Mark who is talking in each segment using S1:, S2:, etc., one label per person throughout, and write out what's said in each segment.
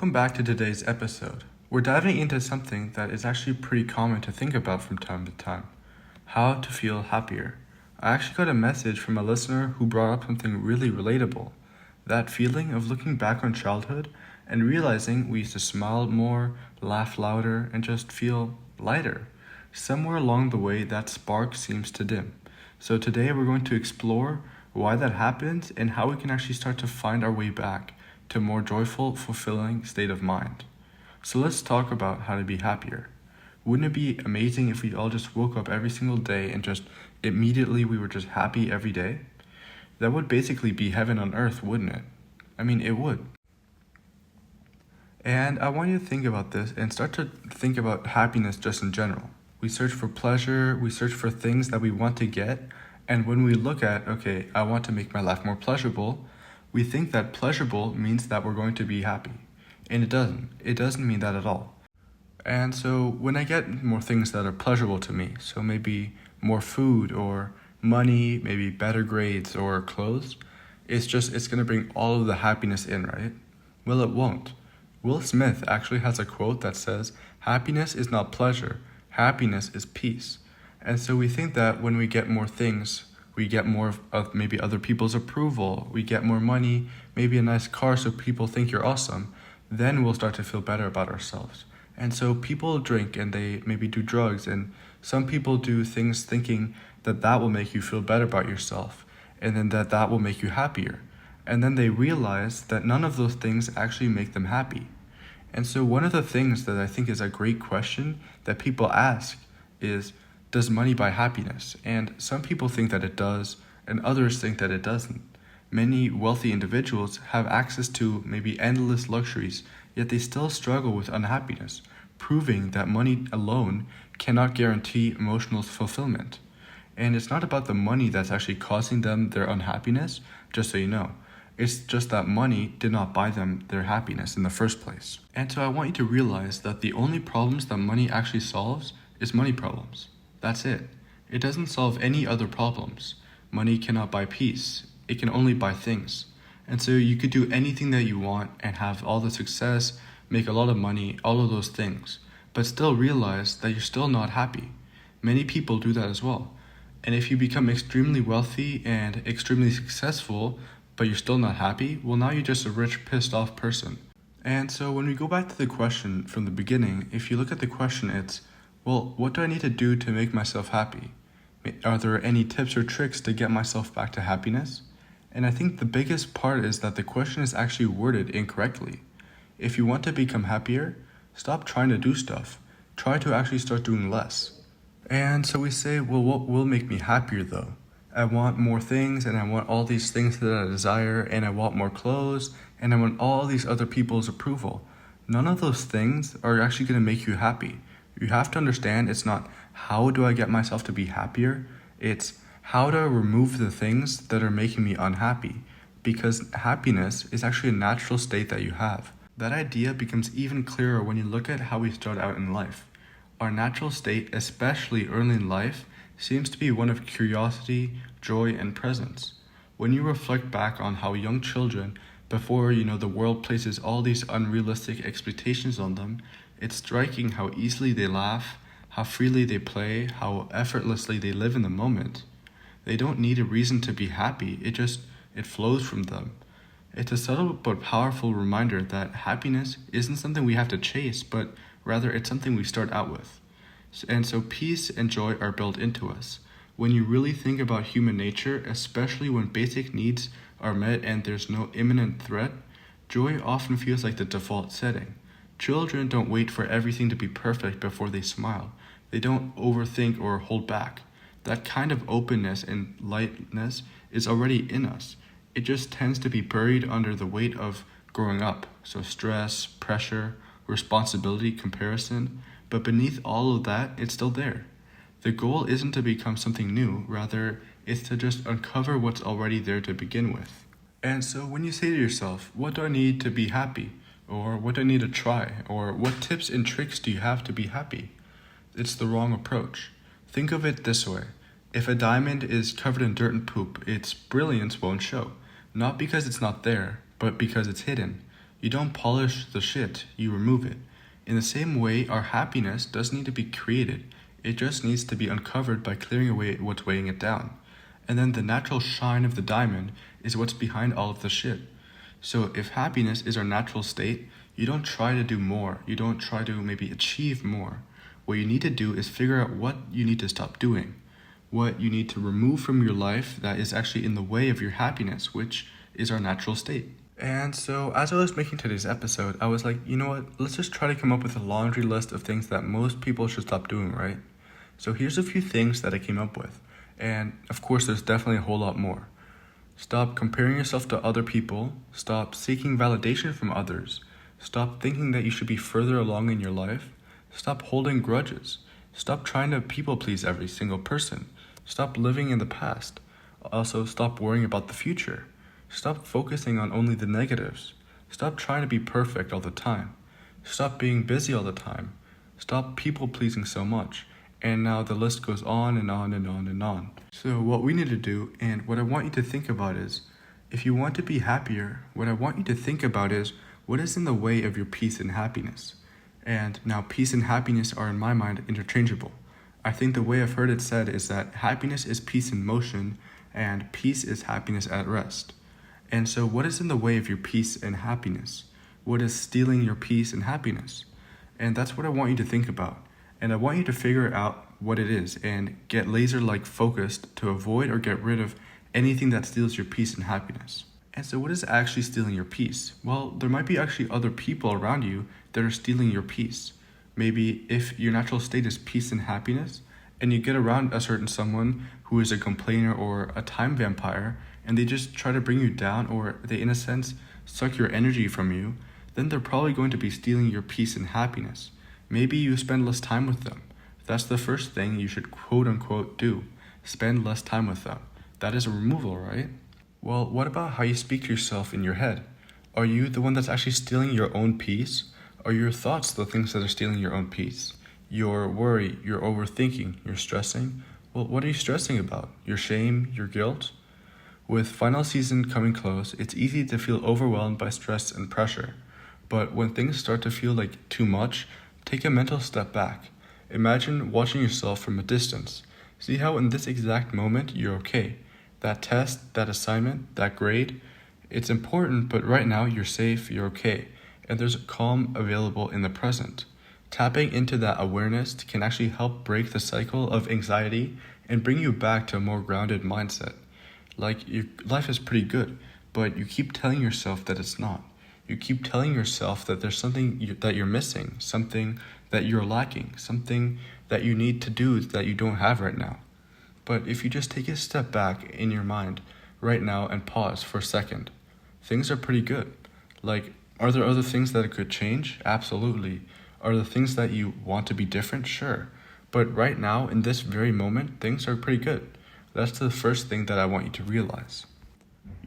S1: Welcome back to today's episode. We're diving into something that is actually pretty common to think about from time to time: how to feel happier. I actually got a message from a listener who brought up something really relatable: that feeling of looking back on childhood and realizing we used to smile more, laugh louder, and just feel lighter. Somewhere along the way, that spark seems to dim. So today we're going to explore why that happens and how we can actually start to find our way back to a more joyful, fulfilling state of mind. So let's talk about how to be happier. Wouldn't it be amazing if we all just woke up every single day and just immediately we were just happy every day? That would basically be heaven on earth, wouldn't it? I mean, it would. And I want you to think about this and start to think about happiness just in general. We search for pleasure, we search for things that we want to get, and when we look at, okay, I want to make my life more pleasurable, we think that pleasurable means that we're going to be happy. And it doesn't. It doesn't mean that at all. And so when I get more things that are pleasurable to me, so maybe more food or money, maybe better grades or clothes, it's going to bring all of the happiness in, right? Well, it won't. Will Smith actually has a quote that says, "Happiness is not pleasure, happiness is peace." And so we think that when we get more things, we get more of maybe other people's approval, we get more money, maybe a nice car so people think you're awesome, then we'll start to feel better about ourselves. And so people drink and they maybe do drugs, and some people do things thinking that that will make you feel better about yourself, and then that will make you happier. And then they realize that none of those things actually make them happy. And so one of the things that I think is a great question that people ask is, does money buy happiness? And some people think that it does, and others think that it doesn't. Many wealthy individuals have access to maybe endless luxuries, yet they still struggle with unhappiness, proving that money alone cannot guarantee emotional fulfillment. And it's not about the money that's actually causing them their unhappiness, just so you know. It's just that money did not buy them their happiness in the first place. And so I want you to realize that the only problems that money actually solves is money problems. That's it. It doesn't solve any other problems. Money cannot buy peace. It can only buy things. And so you could do anything that you want and have all the success, make a lot of money, all of those things, but still realize that you're still not happy. Many people do that as well. And if you become extremely wealthy and extremely successful, but you're still not happy, well, now you're just a rich, pissed off person. And so when we go back to the question from the beginning, if you look at the question, it's, well, what do I need to do to make myself happy? Are there any tips or tricks to get myself back to happiness? And I think the biggest part is that the question is actually worded incorrectly. If you want to become happier, stop trying to do stuff. Try to actually start doing less. And so we say, well, what will make me happier though? I want more things, and I want all these things that I desire, and I want more clothes, and I want all these other people's approval. None of those things are actually going to make you happy. You have to understand it's not how do I get myself to be happier, it's how do I remove the things that are making me unhappy, because happiness is actually a natural state that you have. That idea becomes even clearer when you look at how we start out in life. Our natural state, especially early in life, seems to be one of curiosity, joy, and presence. When you reflect back on how young children, before the world places all these unrealistic expectations on them, it's striking how easily they laugh, how freely they play, how effortlessly they live in the moment. They don't need a reason to be happy, it flows from them. It's a subtle but powerful reminder that happiness isn't something we have to chase, but rather it's something we start out with. And so peace and joy are built into us. When you really think about human nature, especially when basic needs are met and there's no imminent threat, joy often feels like the default setting. Children don't wait for everything to be perfect before they smile. They don't overthink or hold back. That kind of openness and lightness is already in us. It just tends to be buried under the weight of growing up. So stress, pressure, responsibility, comparison. But beneath all of that, it's still there. The goal isn't to become something new. Rather, it's to just uncover what's already there to begin with. And so when you say to yourself, what do I need to be happy? Or what do I need to try? Or what tips and tricks do you have to be happy? It's the wrong approach. Think of it this way. If a diamond is covered in dirt and poop, its brilliance won't show. Not because it's not there, but because it's hidden. You don't polish the shit, you remove it. In the same way, our happiness doesn't need to be created. It just needs to be uncovered by clearing away what's weighing it down. And then the natural shine of the diamond is what's behind all of the shit. So if happiness is our natural state, you don't try to do more. You don't try to maybe achieve more. What you need to do is figure out what you need to stop doing, what you need to remove from your life that is actually in the way of your happiness, which is our natural state. And so as I was making today's episode, I was like, you know what, let's just try to come up with a laundry list of things that most people should stop doing, right? So here's a few things that I came up with. And of course, there's definitely a whole lot more. Stop comparing yourself to other people. Stop seeking validation from others. Stop thinking that you should be further along in your life. Stop holding grudges. Stop trying to people please every single person. Stop living in the past. Also, stop worrying about the future. Stop focusing on only the negatives. Stop trying to be perfect all the time. Stop being busy all the time. Stop people pleasing so much. And now the list goes on and on and on and on. So what we need to do, and what I want you to think about is, if you want to be happier, what I want you to think about is, what is in the way of your peace and happiness? And now peace and happiness are in my mind interchangeable. I think the way I've heard it said is that happiness is peace in motion, and peace is happiness at rest. And so what is in the way of your peace and happiness? What is stealing your peace and happiness? And that's what I want you to think about. And I want you to figure out what it is and get laser-like focused to avoid or get rid of anything that steals your peace and happiness. And so what is actually stealing your peace? Well, there might be actually other people around you that are stealing your peace. Maybe if your natural state is peace and happiness, and you get around a certain someone who is a complainer or a time vampire, and they just try to bring you down, or they, in a sense, suck your energy from you, then they're probably going to be stealing your peace and happiness. Maybe you spend less time with them. That's the first thing you should quote-unquote do. Spend less time with them. That is a removal, right? Well, what about how you speak to yourself in your head? Are you the one that's actually stealing your own peace? Are your thoughts the things that are stealing your own peace? Your worry, your overthinking, your stressing? Well, what are you stressing about? Your shame, your guilt? With final season coming close, it's easy to feel overwhelmed by stress and pressure. But when things start to feel like too much, take a mental step back. Imagine watching yourself from a distance. See how in this exact moment you're okay. That test, that assignment, that grade, it's important, but right now you're safe, you're okay, and there's a calm available in the present. Tapping into that awareness can actually help break the cycle of anxiety and bring you back to a more grounded mindset. Like, your life is pretty good, but you keep telling yourself that it's not. You keep telling yourself that there's something that you're missing, something that you're lacking, something that you need to do that you don't have right now. But if you just take a step back in your mind right now and pause for a second, things are pretty good. Like, are there other things that it could change? Absolutely. Are there things that you want to be different? Sure. But right now, in this very moment, things are pretty good. That's the first thing that I want you to realize.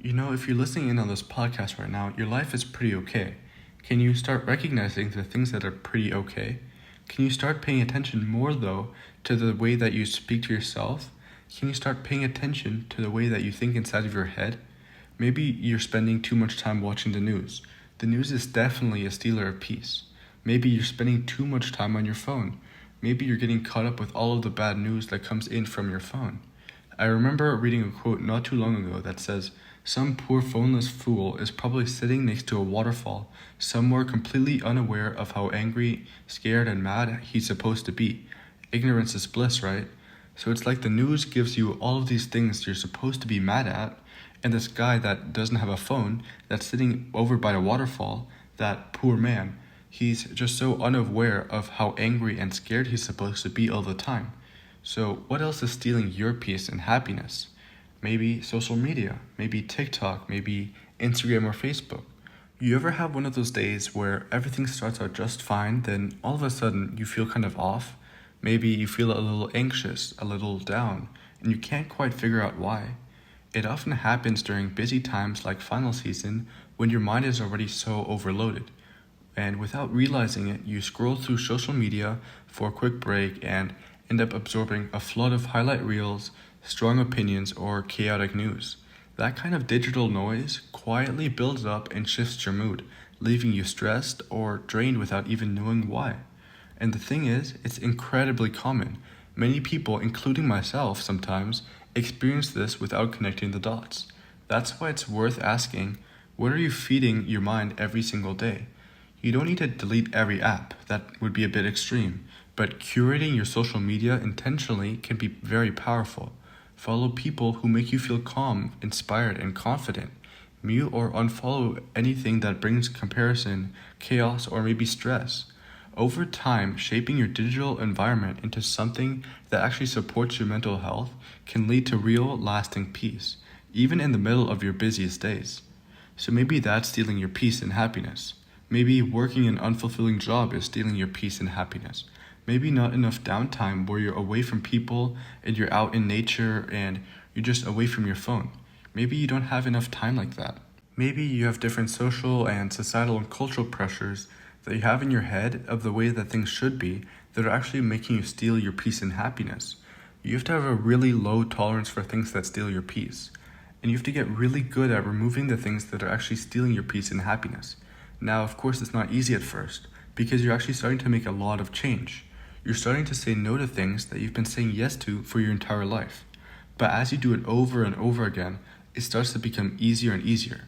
S1: You know, if you're listening in on this podcast right now, your life is pretty okay. Can you start recognizing the things that are pretty okay? Can you start paying attention more, though, to the way that you speak to yourself? Can you start paying attention to the way that you think inside of your head? Maybe you're spending too much time watching the news. The news is definitely a stealer of peace. Maybe you're spending too much time on your phone. Maybe you're getting caught up with all of the bad news that comes in from your phone. I remember reading a quote not too long ago that says, "Some poor phoneless fool is probably sitting next to a waterfall, somewhere completely unaware of how angry, scared, and mad he's supposed to be." Ignorance is bliss, right? So it's like the news gives you all of these things you're supposed to be mad at, and this guy that doesn't have a phone, that's sitting over by a waterfall, that poor man, he's just so unaware of how angry and scared he's supposed to be all the time. So what else is stealing your peace and happiness? Maybe social media, maybe TikTok, maybe Instagram or Facebook. You ever have one of those days where everything starts out just fine, then all of a sudden you feel kind of off? Maybe you feel a little anxious, a little down, and you can't quite figure out why. It often happens during busy times like final season when your mind is already so overloaded. And without realizing it, you scroll through social media for a quick break and end up absorbing a flood of highlight reels, strong opinions, or chaotic news. That kind of digital noise quietly builds up and shifts your mood, leaving you stressed or drained without even knowing why. And the thing is, it's incredibly common. Many people, including myself sometimes, experience this without connecting the dots. That's why it's worth asking, what are you feeding your mind every single day? You don't need to delete every app, that would be a bit extreme, but curating your social media intentionally can be very powerful. Follow people who make you feel calm, inspired, and confident. Mute or unfollow anything that brings comparison, chaos, or maybe stress. Over time, shaping your digital environment into something that actually supports your mental health can lead to real, lasting peace, even in the middle of your busiest days. So maybe that's stealing your peace and happiness. Maybe working an unfulfilling job is stealing your peace and happiness. Maybe not enough downtime where you're away from people and you're out in nature and you're just away from your phone. Maybe you don't have enough time like that. Maybe you have different social and societal and cultural pressures that you have in your head of the way that things should be that are actually making you steal your peace and happiness. You have to have a really low tolerance for things that steal your peace. And you have to get really good at removing the things that are actually stealing your peace and happiness. Now, of course, it's not easy at first because you're actually starting to make a lot of change. You're starting to say no to things that you've been saying yes to for your entire life. But as you do it over and over again, it starts to become easier and easier.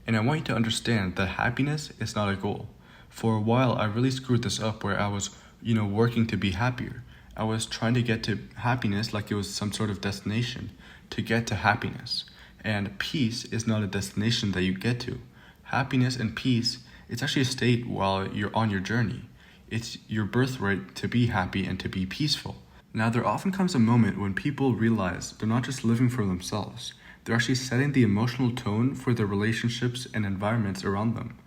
S1: And I want you to understand that happiness is not a goal. For a while, I really screwed this up where I was, working to be happier. I was trying to get to happiness like it was some sort of destination, to get to happiness. And peace is not a destination that you get to. Happiness and peace, it's actually a state while you're on your journey. It's your birthright to be happy and to be peaceful. Now, there often comes a moment when people realize they're not just living for themselves. They're actually setting the emotional tone for their relationships and environments around them.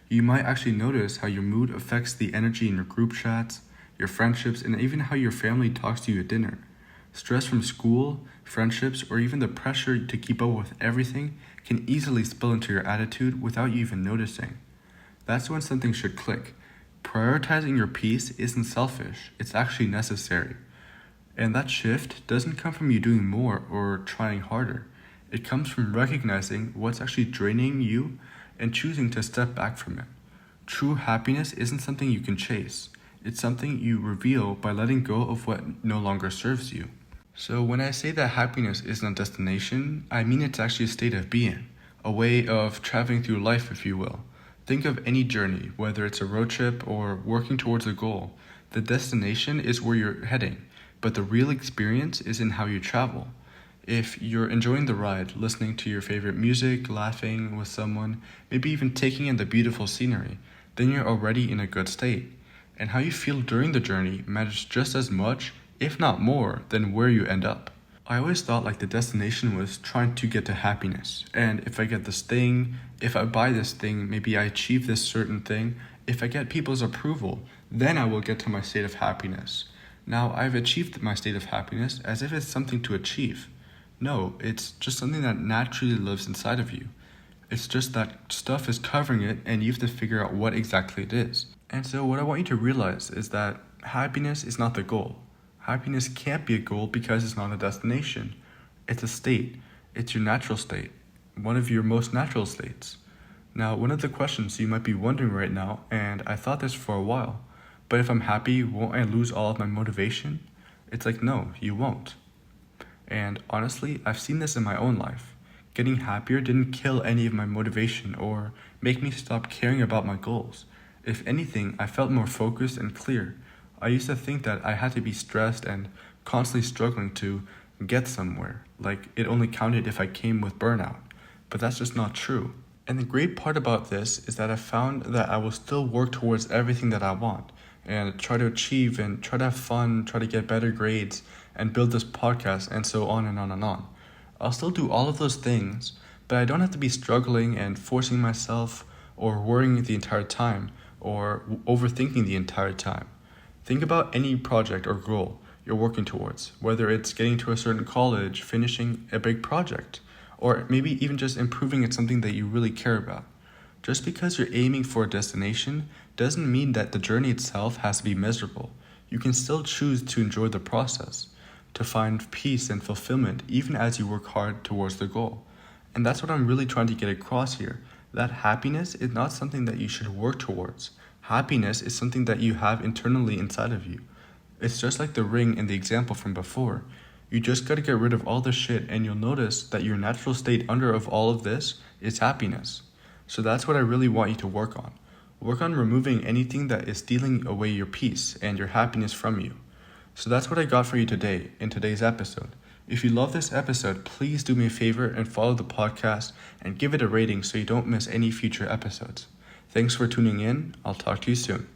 S1: You might actually notice how your mood affects the energy in your group chats, your friendships, and even how your family talks to you at dinner. Stress from school, friendships, or even the pressure to keep up with everything can easily spill into your attitude without you even noticing. That's when something should click. Prioritizing your peace isn't selfish, it's actually necessary. And that shift doesn't come from you doing more or trying harder. It comes from recognizing what's actually draining you and choosing to step back from it. True happiness isn't something you can chase. It's something you reveal by letting go of what no longer serves you. So when I say that happiness isn't a destination, I mean it's actually a state of being, a way of traveling through life, if you will. Think of any journey, whether it's a road trip or working towards a goal. The destination is where you're heading, but the real experience is in how you travel. If you're enjoying the ride, listening to your favorite music, laughing with someone, maybe even taking in the beautiful scenery, then you're already in a good state. And how you feel during the journey matters just as much, if not more, than where you end up. I always thought like the destination was trying to get to happiness. And if I get this thing, if I buy this thing, maybe I achieve this certain thing, if I get people's approval, then I will get to my state of happiness. Now, I've achieved my state of happiness as if it's something to achieve. No, it's just something that naturally lives inside of you. It's just that stuff is covering it and you have to figure out what exactly it is. And so what I want you to realize is that happiness is not the goal. Happiness can't be a goal because it's not a destination. It's a state. It's your natural state. One of your most natural states. Now, one of the questions you might be wondering right now, and I thought this for a while, but if I'm happy, won't I lose all of my motivation? It's like, no, you won't. And honestly, I've seen this in my own life. Getting happier didn't kill any of my motivation or make me stop caring about my goals. If anything, I felt more focused and clear. I used to think that I had to be stressed and constantly struggling to get somewhere, like it only counted if I came with burnout. But that's just not true. And the great part about this is that I found that I will still work towards everything that I want and try to achieve and try to have fun, try to get better grades and build this podcast and so on and on and on. I'll still do all of those things, but I don't have to be struggling and forcing myself or worrying the entire time or overthinking the entire time. Think about any project or goal you're working towards, whether it's getting to a certain college, finishing a big project, or maybe even just improving at something that you really care about. Just because you're aiming for a destination doesn't mean that the journey itself has to be miserable. You can still choose to enjoy the process, to find peace and fulfillment even as you work hard towards the goal. And that's what I'm really trying to get across here, That happiness is not something that you should work towards. Happiness is something that you have internally inside of you. It's just like the ring in the example from before. You just gotta get rid of all the shit and you'll notice that your natural state under of all of this is happiness. So that's what I really want you to work on. Work on removing anything that is stealing away your peace and your happiness from you. So that's what I got for you today in today's episode. If you love this episode, please do me a favor and follow the podcast and give it a rating so you don't miss any future episodes. Thanks for tuning in. I'll talk to you soon.